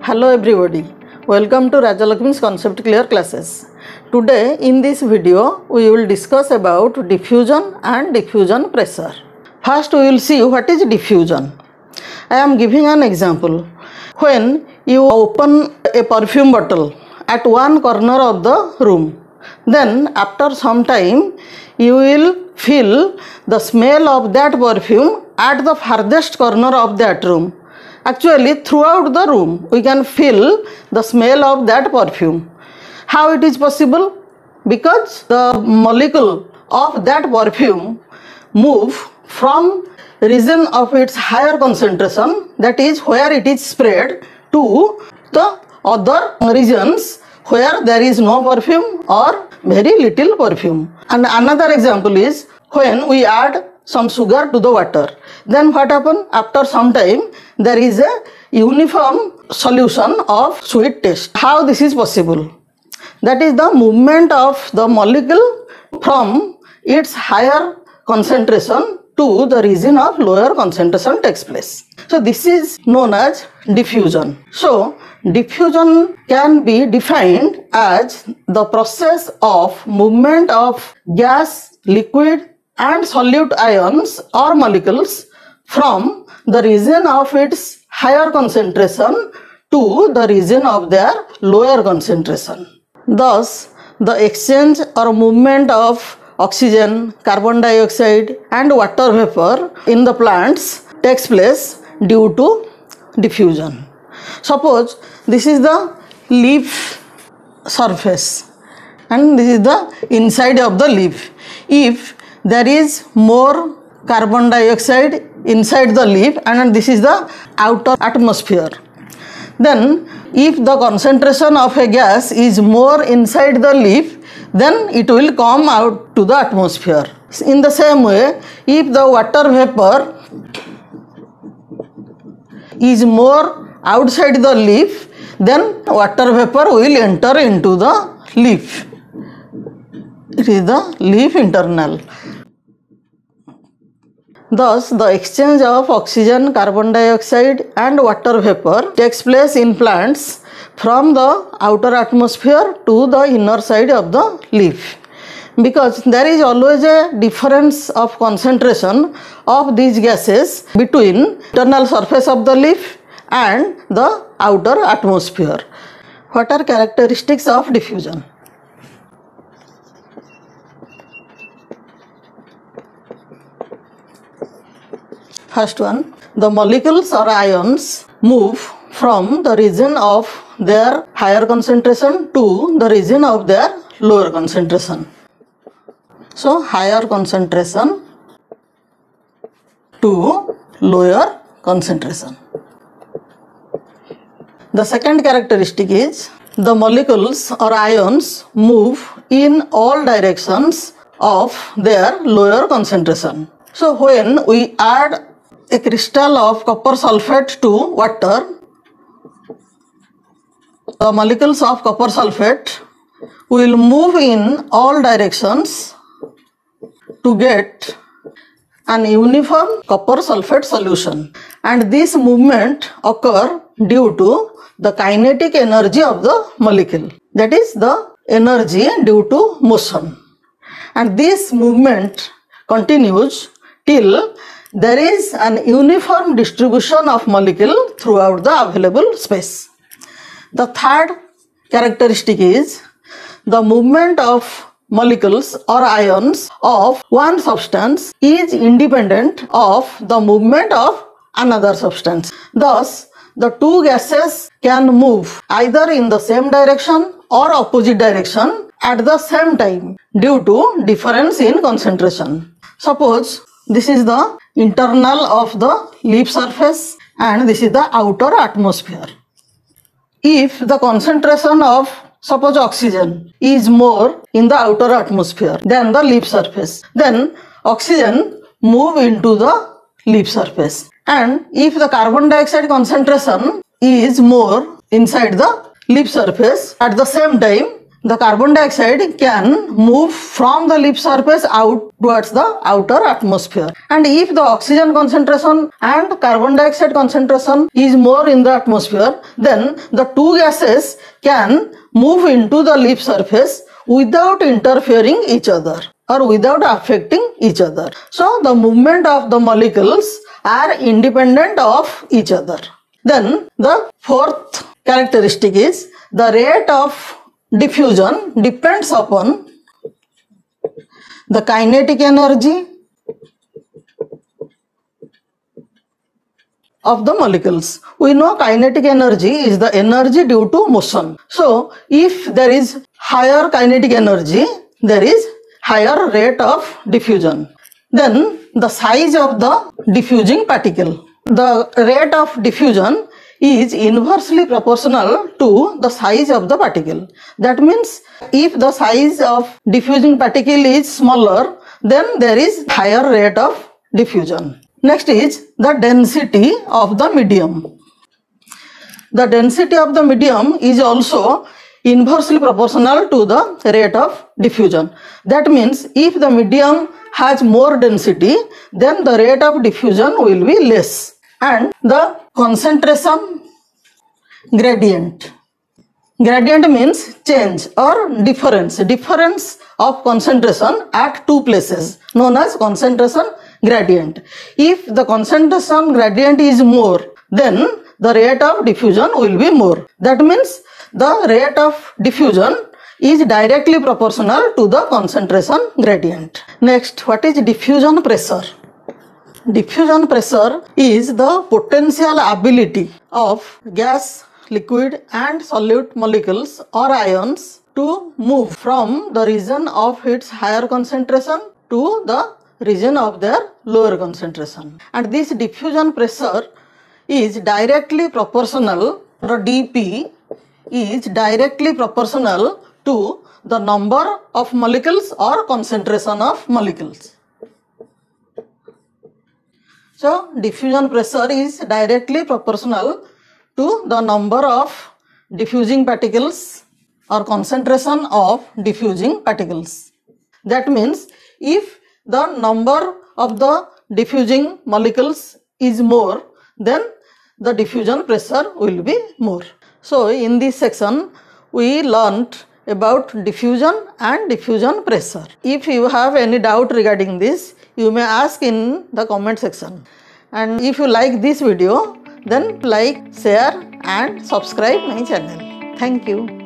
Hello everybody, welcome to Rajalakshmi's Concept Clear classes. Today in this video we will discuss about diffusion and diffusion pressure. First we will see what is diffusion. I am giving an example. When you open a perfume bottle at one corner of the room, then after some time you will feel the smell of that perfume at the farthest corner of that room. Actually, throughout the room we can feel the smell of that perfume. How it is possible? Because the molecule of that perfume move from region of its higher concentration, that is where it is spread, to the other regions where there is no perfume or very little perfume. And another example is when we add some sugar to the water, then what happens? After some time there is a uniform solution of sweet taste. How this is possible? That is the movement of the molecule from its higher concentration to the region of lower concentration takes place. So this is known as diffusion. So diffusion can be defined as the process of movement of gas, liquid and solute ions or molecules from the region of its higher concentration to the region of their lower concentration. Thus, the exchange or movement of oxygen, carbon dioxide and water vapor in the plants takes place due to diffusion. Suppose this is the leaf surface and this is the inside of the leaf. If there is more carbon dioxide inside the leaf and this is the outer atmosphere, then if the concentration of a gas is more inside the leaf, then it will come out to the atmosphere. In the same way, if the water vapor is more outside the leaf, then water vapor will enter into the leaf. It is the leaf internal. Thus, the exchange of oxygen, carbon dioxide and water vapor takes place in plants from the outer atmosphere to the inner side of the leaf. Because there is always a difference of concentration of these gases between internal surface of the leaf and the outer atmosphere. What are characteristics of diffusion? First one, the molecules or ions move from the region of their higher concentration to the region of their lower concentration. So, higher concentration to lower concentration. The second characteristic is the molecules or ions move in all directions of their lower concentration. So, when we add a crystal of copper sulfate to water, the molecules of copper sulfate will move in all directions to get an uniform copper sulfate solution, and this movement occur due to the kinetic energy of the molecule, that is the energy due to motion, and this movement continues till there is an uniform distribution of molecule throughout the available space. The third characteristic is the movement of molecules or ions of one substance is independent of the movement of another substance. Thus, the two gases can move either in the same direction or opposite direction at the same time due to difference in concentration. Suppose this is the internal of the leaf surface and this is the outer atmosphere. If the concentration of, suppose, oxygen is more in the outer atmosphere than the leaf surface, then oxygen move into the leaf surface, and if the carbon dioxide concentration is more inside the leaf surface, at the same time the carbon dioxide can move from the lip surface out towards the outer atmosphere. And if the oxygen concentration and carbon dioxide concentration is more in the atmosphere, then the two gases can move into the lip surface without interfering each other or without affecting each other. So the movement of the molecules are independent of each other. Then the fourth characteristic is the rate of diffusion depends upon the kinetic energy of the molecules. We know kinetic energy is the energy due to motion. So if there is higher kinetic energy, there is higher rate of diffusion. Then the size of the diffusing particle. The rate of diffusion is inversely proportional to the size of the particle. That means if the size of diffusing particle is smaller, then there is higher rate of diffusion. Next is the density of the medium. The density of the medium is also inversely proportional to the rate of diffusion. That means if the medium has more density, then the rate of diffusion will be less. And the concentration gradient. Gradient means change or difference of concentration at two places, known as concentration gradient. If the concentration gradient is more, then the rate of diffusion will be more. That means the rate of diffusion is directly proportional to the concentration gradient. Next, what is diffusion pressure? Diffusion pressure is the potential ability of gas, liquid and solute molecules or ions to move from the region of its higher concentration to the region of their lower concentration. And this diffusion pressure is directly proportional, the dP is directly proportional to the number of molecules or concentration of molecules. So diffusion pressure is directly proportional to the number of diffusing particles or concentration of diffusing particles. That means if the number of the diffusing molecules is more, then the diffusion pressure will be more. So in this section we learnt about diffusion and diffusion pressure. If you have any doubt regarding this, you may ask in the comment section. And if you like this video, then like, share and subscribe my channel. Thank you.